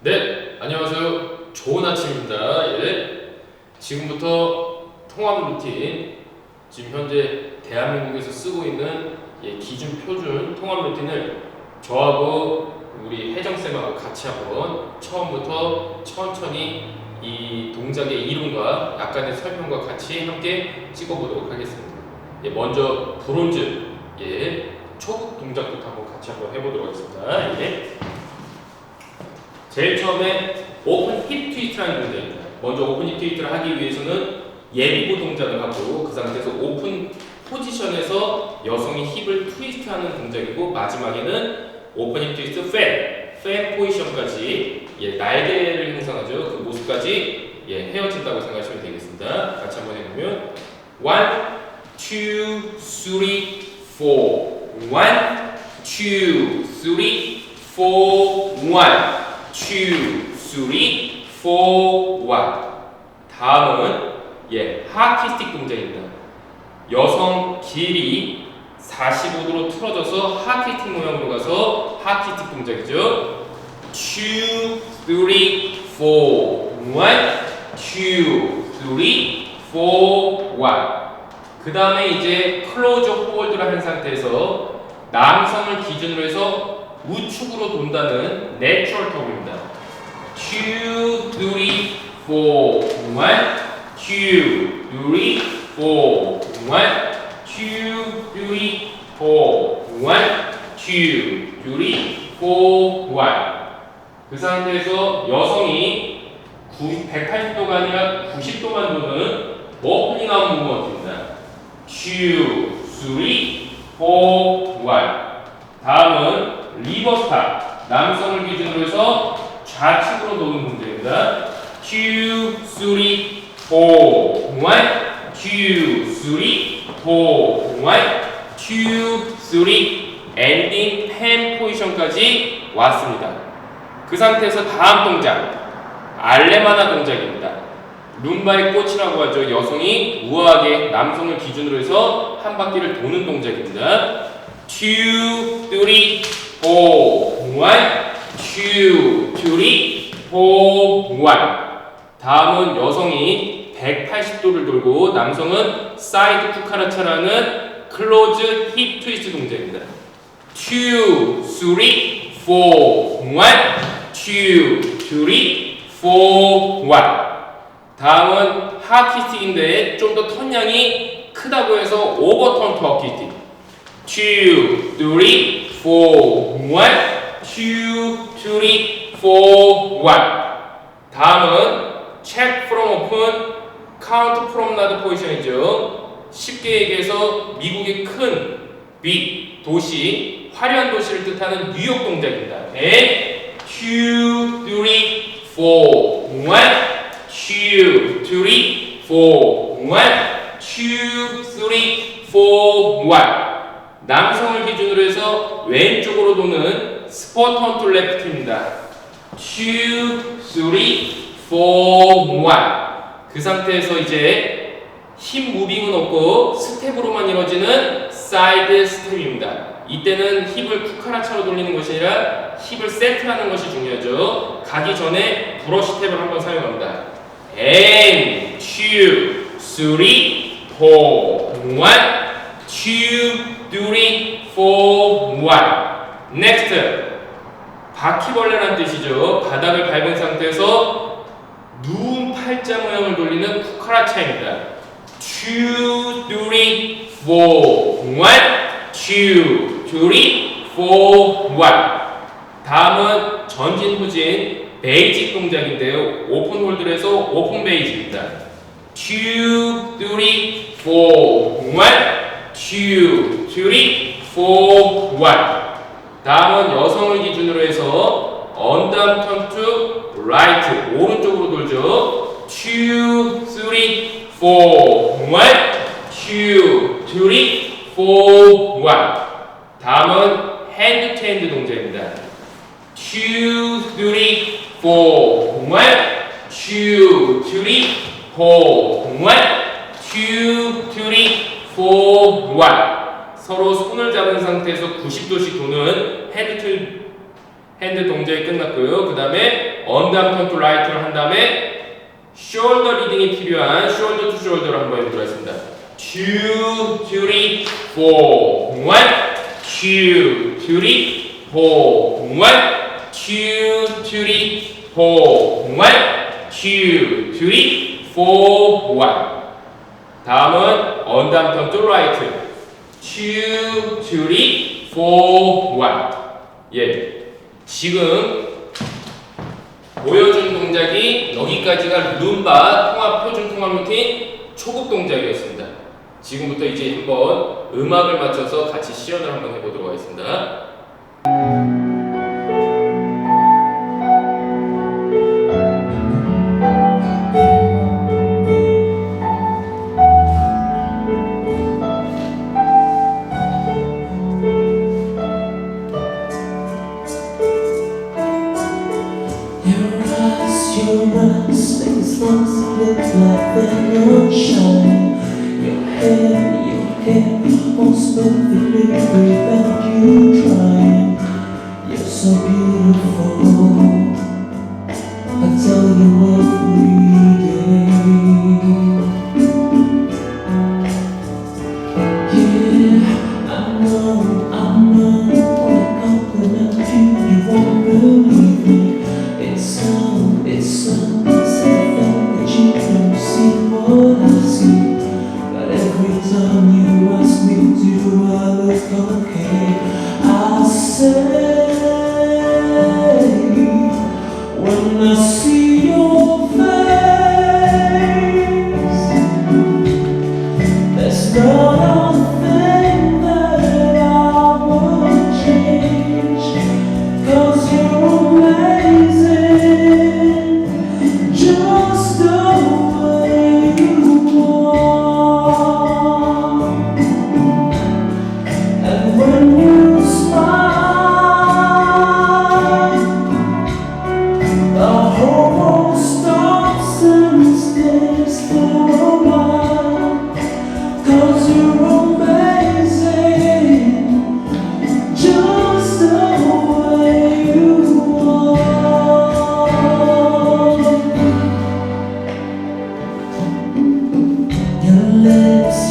네, 안녕하세요. 좋은 아침입니다. 예. 지금부터 통합 루틴, 지금 현재 대한민국에서 쓰고 있는 기준 표준 통합 루틴을 저하고 우리 혜정쌤하고 같이 한번 처음부터 천천히 이 동작의 이론과 약간의 설명과 같이 함께 찍어보도록 하겠습니다. 먼저 브론즈, 초급 동작부터 한번 해보도록 하겠습니다. 제일 처음에 오픈 힙 트위스트라는 동작입니다. 먼저 오픈 힙 트위스트를 하기 위해서는 예비고 동작을 하고 그 상태에서 오픈 포지션에서 여성이 힙을 트위스트하는 동작이고 마지막에는 오픈 힙 트위스트 팬 포지션까지 날개를 형성하죠. 그 모습까지 헤어진다고 생각하시면 되겠습니다. 같이 한번 해보면 1, 2, 3, 4 1, 2, 3, 4 1 2, 3, 4, 1. 다음은 하키스틱 동작입니다. 여성 길이 45도로 틀어져서 하키스틱 모양으로 가서 하키스틱 동작이죠. 2, 3, 4, 1, 2, 3, 4, 1. 그 다음에 이제 클로즈 홀드를 한 상태에서 남성을 기준으로 해서 우측으로 돈다는 내추럴 턱입니다. 2, 3, 4, 1, 2, 3, 4, 1, 2, 3, 4, 1. 그 상태에서 여성이 180도가 아니라 90도만 도는 오프닝 아웃 무브먼트입니다. 2, 3, 4, 1. 다음은 리버스탑, 남성을 기준으로 해서 좌측으로 도는 동작입니다. 2, 3, 4, 1, 2, 3, 4, 1, 2, 3, 엔딩 펜 포지션까지 왔습니다. 그 상태에서 다음 동작, 알레마나 동작입니다. 룸바의 꽃이라고 하죠. 여성이 우아하게 남성을 기준으로 해서 한 바퀴를 도는 동작입니다. 2, 3, 4, 1, 2, 3, 4, 1. 다음은 여성이 180도를 돌고 남성은 사이드 쿠카라차라는 클로즈 힙 트위스트 동작입니다. 2, 3, 4, 1, 2, 3, 4, 1. 다음은 하키스틱인데 좀 더 턴량이 크다고 해서 오버턴 투 하키스틱. 2, 3, 4, 1, 2, 3, 4, 1. 다음은 check from open, count from not 포지션이죠. 쉽게 얘기해서 미국의 큰 도시, 화려한 도시를 뜻하는 뉴욕 동작입니다. 2, 3, 4, 1, 2, 3, 4, 1, 2, 3, 4, 1. 남성을 기준으로 해서 왼쪽으로 도는 스포턴 툴 레프트입니다. 2, 3, 4, 1. 그 상태에서 이제 힙 무빙은 없고 스텝으로만 이루어지는 사이드 스텝입니다. 이때는 힙을 쿠카라차로 돌리는 것이 아니라 힙을 세트하는 것이 중요하죠. 가기 전에 브러쉬 탭을 한번 사용합니다. And 2, 3, 4, 1, 2, 3, 4, 1. Next. 바퀴벌레란 뜻이죠. 바닥을 밟은 상태에서 누운 팔자 모양을 돌리는 쿠카라차입니다. 2, 3, 4, 1, 2, 3, 4, 1. 다음은 전진 후진 베이직 동작인데요. 오픈 홀드를 해서 오픈 베이직입니다. 2, 3, 4, 1, 2, 3, 4, 1. 다음은 여성을 기준으로 해서 언담 턴 투 라이트, 오른쪽으로 돌죠. 2, 3, 4, 1, 2, 3, 4, 1. 다음은 핸드 투 핸드 동작입니다. 2, 3, 4, 1, 2, 3, 4, 1, 2, 3, 4, 1. 서로 손을 잡은 상태에서 90도씩 도는 핸드 동작이 끝났고요. 그 다음에 언다음 턴 투 라이트를 한 다음에 숄더 리딩이 필요한 숄더 투 숄더를 한번 해보도록 하겠습니다. 2, 3, 4, 1, 2, 3, 4, 1, 2, 3, 4, 1, 2, 3, 4, 1. 다음은 언다음 턴 투 라이트 2, 3, 4, 1. 예, 지금 보여준 동작이 여기까지가 룸바 통합 표준 통합 루틴 초급 동작이었습니다. 지금부터 이제 한번 음악을 맞춰서 같이 시연을 한번 해보도록 하겠습니다. Your eyes make the stars look like they're not shine. Your hair won't perfectly without you trying. You're so beautiful, I tell you every day. Yeah, I know, when I compliment you, you won't believe me. It's something that you don't see what I see. But every time you ask me, do I look okay? I say, when I see your face, there's not a thing that I would change. 'Cause you're amazing. Just the way you are, and when you smile, the whole world stops and stares for a while. 'Cause you're amazing, just the way you are. Your lips,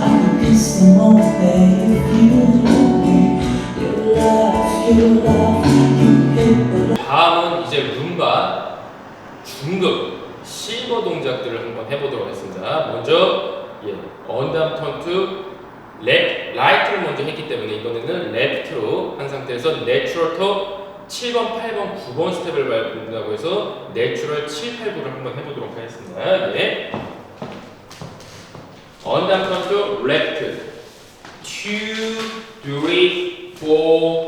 I could kiss them all day if you let me. Your laugh, you hit the 다음은 이제 룸바 중급 실버 동작들을 한번 해보도록 하겠습니다. 먼저 언다음 턴 투 라이트를 먼저 했기 때문에 이번에는 레프트로 한 상태에서 내추럴 톱 7번, 8번, 9번 스텝을 밟는다고 해서 내추럴 7, 8, 9를 한번 해보도록 하겠습니다. 예. 언다음 턴 투 레프트 2, 3, 4,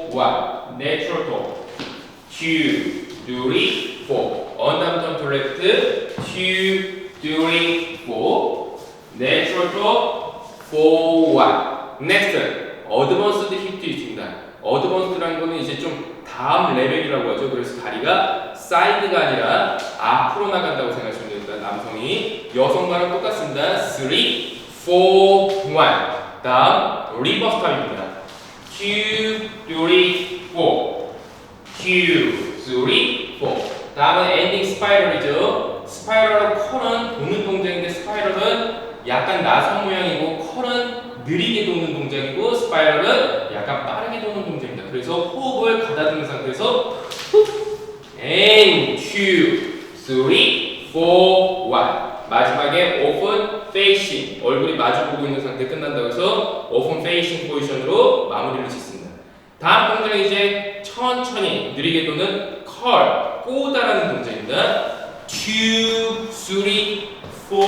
1 내추럴 톱 2, 3, 4 언다음 턴 투 레프트 2, 3, 4 내추럴 톱 4, 1 넥스트 어드밴스드 힙 트위스트입니다. 어드밴스드라는 거는 이제 좀 다음 레벨이라고 하죠. 그래서 다리가 사이드가 아니라 앞으로 나간다고 생각하시면 됩니다. 남성이 여성과는 똑같습니다. 3, 4, 1 다음 리버스 탑입니다. 2, 3, 4 2, 3, 4 다음은 엔딩 스파이럴이죠. 스파이럴은 컬은 도는 동작인데 스파이럴은 약간 나선 모양이고 컬은 느리게 도는 동작이고 스파이럴은 약간 빠르게 도는 동작입니다. 그래서 호흡을 가다듬는 상태에서 and 2, 3, 4, 1 마지막에 오픈 페이싱 얼굴이 마주보고 있는 상태 끝난다고 해서 오픈 페이싱 포지션으로 마무리를 짓습니다. 다음 동작은 이제 천천히 느리게 도는 컬 꼬다라는 동작입니다. 2, 3, 4, 1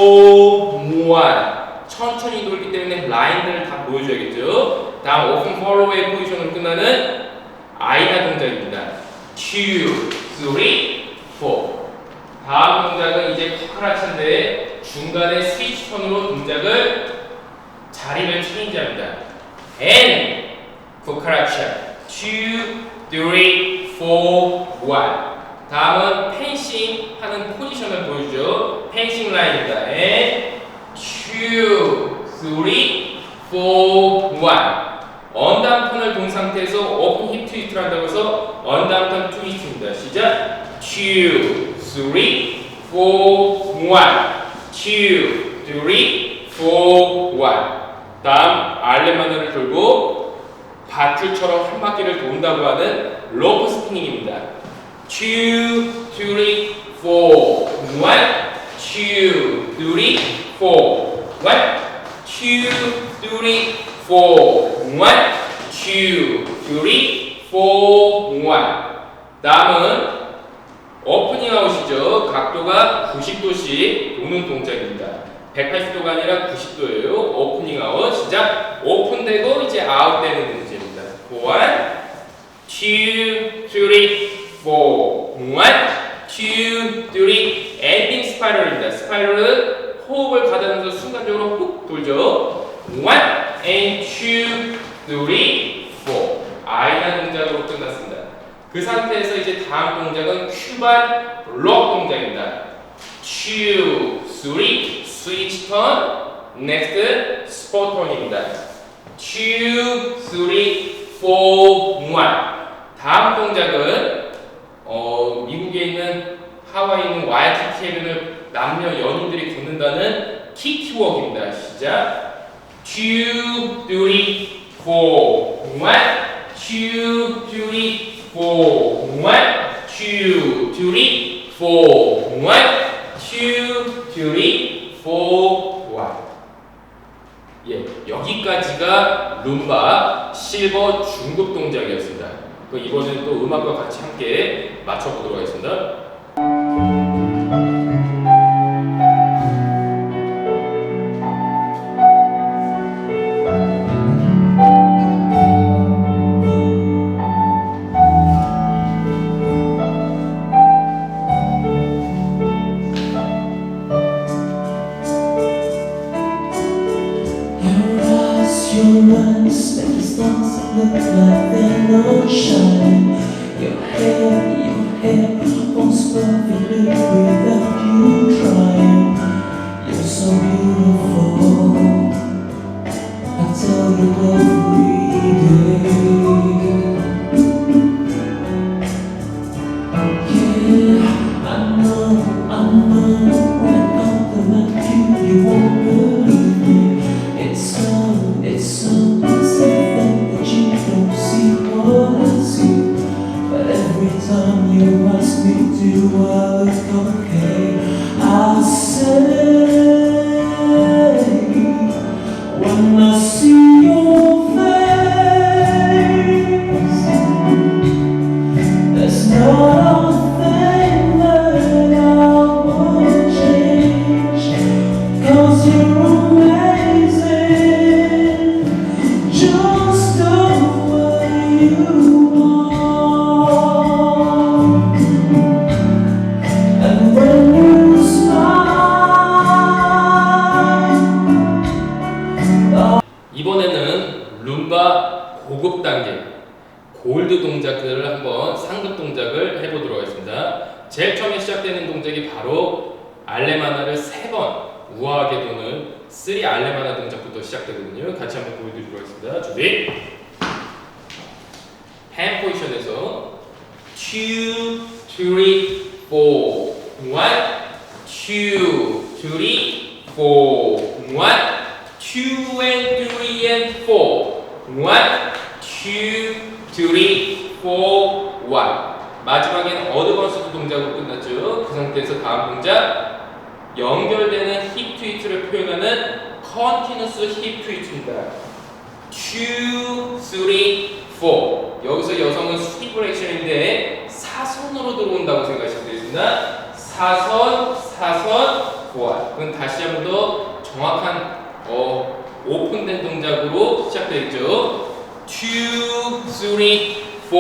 천천히 돌기 때문에 라인들을 다 보여줘야겠죠. 다음 오픈 팔로우웨이 포지션으로 끝나는 아이나 동작입니다. 2, 3, 4 다음 동작은 이제 쿠카라차인데 중간에 스위치 턴으로 동작을 자리를 체인지합니다. and 쿠카라차 2, 3, 4, 1 다음은 펜싱 하는 포지션을 보여주죠. 펜싱 라인입니다. and 2, 3, 4, 1 언다음 턴을 돈 상태에서 오픈 힙 트위스트를 한다고 해서 언다음 턴 트위스트입니다. 시작! 2, 3, 4, 1, 2, 3, 4, 1. 다음 알레마너를 들고 밧줄처럼 한 바퀴를 돈다고 하는 로프 스피닝입니다. 2, 3, 4, 1, 2, 3, 4, 1, 2, 3, 4, 1, 2, 3, 4, 1. 다음은 오프닝 아웃이죠. 각도가 90도씩 도는 동작입니다. 180도가 아니라 90도예요. 오프닝 아웃. 시작. 오픈되고 이제 아웃되는 동작입니다. 1, 2, 3, 4, 1, 2, 3. 엔딩 스파이럴입니다. 스파이럴은 호흡을 가다듬어서 순간적으로 훅 돌죠. 1, and 2, 3, 4. 아이나 동작으로 끝났습니다. 그 상태에서 이제 다음 동작은 큐반 록 동작입니다. 2, 3, 스위치 턴. 넥스트 스포 턴입니다. 2, 3, 4, 1. 다음 동작은 미국에 있는 하와이에 있는 와이키키 해변을 남녀 연인들이 걷는다는 키키워크입니다. 시작. 2, 3, 4, 1, 2, 3, 4, 1, 2, 3, 4, 1, 2, 3, 4, 1. 예, 여기까지가 룸바 실버 중급 동작이었습니다. 이번에는 또 음악과 같이 함께 맞춰보도록 하겠습니다. Your eyes make the stars look like they're not shining. Your hair falls perfectly without you trying. You're so beautiful, I tell you every day. Yeah, I know when I compliment you, you won't believe me. It's so something that you don't see what I see. But every time you ask me, do I look okay? I say, when I see your face, there's not a thing that I would change. 'Cause you're amazing, just the way you are. And when you smile, 이번에는 룸바 고급 단계 골드 동작들을 한번 상급 동작을 해보도록 하겠습니다. 제일 처음에 시작되는 동작이 바로 알레마나를 3번 우아하게 도는 3 알레마나 동작부터 시작되거든요. 같이 한번 보여드리도록 하겠습니다. 준비. hand 포지션에서 2, 3, 4, 1, 2, 3, 4, 1, 2 and 3 and 4, 1, 2, 3, 4, 1. 마지막에는 어드밴스드 동작으로 끝났죠. 그 상태에서 다음 동작 연결되는 힙 트위트를 표현하는 컨티너스 힙 트위트입니다. 2, 3, 4. 여기서 여성은 스위플 액션인데 사선으로 들어온다고 생각하시면 되겠습니다. 사선, 사선, 보완. 그건 다시 한 번 더 정확한 오픈된 동작으로 시작되겠죠. 2, 3, 4,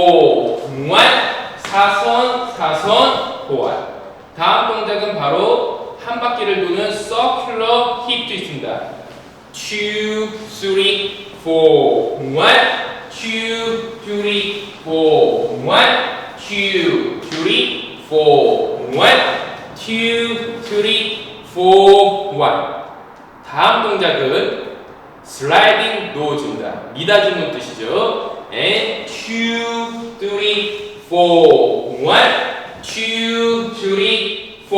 1. 사선, 사선, 보완. 다음 동작은 바로 한 바퀴를 도는 서큘러 힙 트위스트입니다. 2, 3, 4, 1. 2, 3, 4, 1. 2, 3, 4, 1. 2, 3, 4, 1. 다음 동작은 슬라이딩 노즈입니다. 미닫이는 뜻이죠. And 2, 3, 4, 1. 2, 3, 4.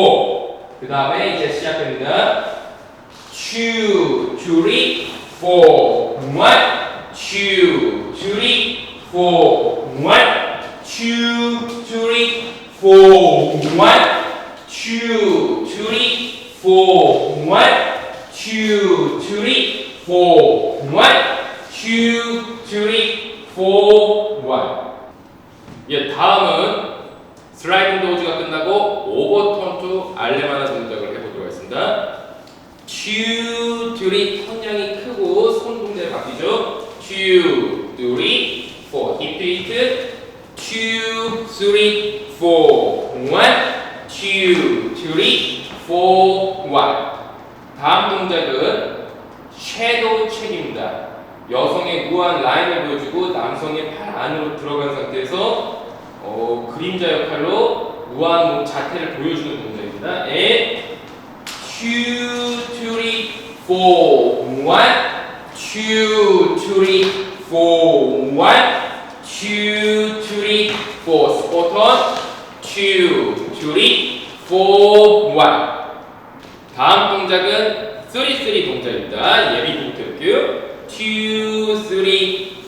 그 다음에 이제 시작됩니다. 2, 3, 4. 1, 2, 3, 4. 1, 2, 3, 4. 1, 2, 3, 4. 1, 2, 3, 4. 1, 2, 3, 4. 예, 다음은 슬라이딩 도어즈가 끝나고 오버턴 투 알레마나 동작을 해보도록 하겠습니다. 2, 3, 턴량이 크고 손 동작이 바뀌죠. 2, 3, 4. 히트 히트. 2, 3, 4. 1, 2, 3, 4. 1. 다음 동작은 섀도우 책입니다. 여성의 무한 라인을 보여주고 남성의 팔 안으로 들어간 상태에서 그림자 역할로 무한 자태를 보여주는 동작입니다. And 2, 3, 4, 1, 2, 3, 4, 1, 2, 3, 4. 스포턴 2, 3, 4, 1. 다음 동작은 3, 3 동작입니다. 예비부터 할게요. 2, 3, 4, 1,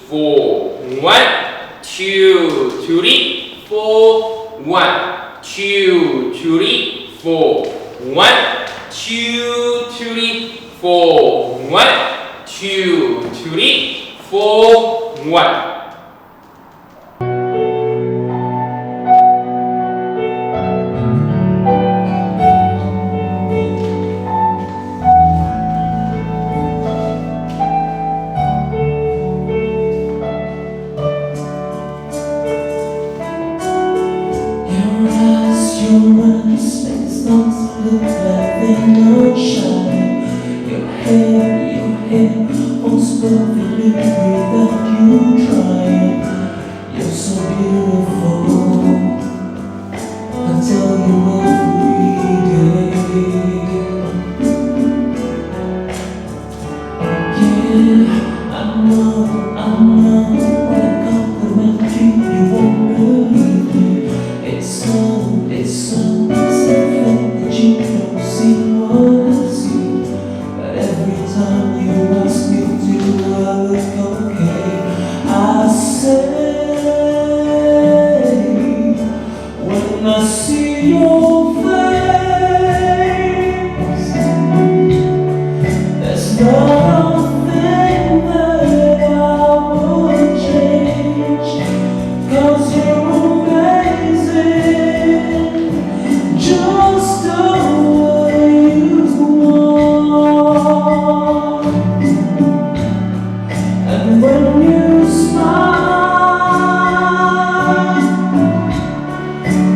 2, 3, 4, 1, 2, 3, 4, 1, 2, 3, 4, 1, 2, 3, 4, 1. Your eyes make the stars look like they're not shining. Your hair holds perfectly without you trying. You're so beautiful until you every day. Yeah, I know when I compliment you won't believe me. It's something that you don't see what I see. But every time you ask me to, I look okay. I say, when I see your face, there's nothing that I would change. 'Cause you're just the way you are. And when you smile,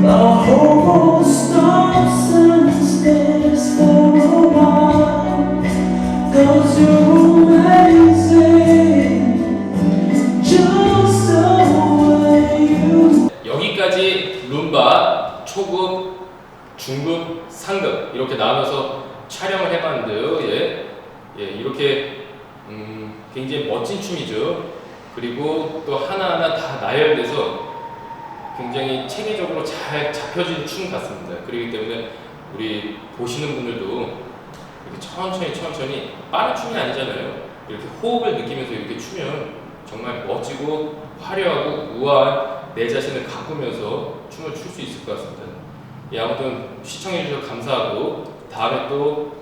the whole world stops and stares for a while. 'Cause you're amazing, just the way you. 여기까지 룸바 초급, 중급, 상급 이렇게 나눠서 촬영을 해봤는데요. 이렇게 굉장히 멋진 춤이죠. 그리고 또 하나하나 다 나열돼서 굉장히 체계적으로 잘 잡혀진 춤 같습니다. 그렇기 때문에 우리 보시는 분들도 이렇게 천천히 빠른 춤이 아니잖아요. 이렇게 호흡을 느끼면서 이렇게 추면 정말 멋지고 화려하고 우아한 내 자신을 가꾸면서 춤을 출 수 있을 것 같습니다. 아무튼 시청해주셔서 감사하고 다음에 또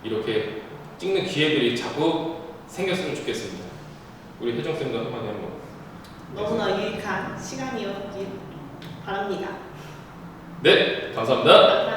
이렇게 찍는 기회들이 자꾸 생겼으면 좋겠습니다. 우리 혜정쌤도 한마디 한번. 너무나 유익한 시간이었길 바랍니다. 네, 감사합니다.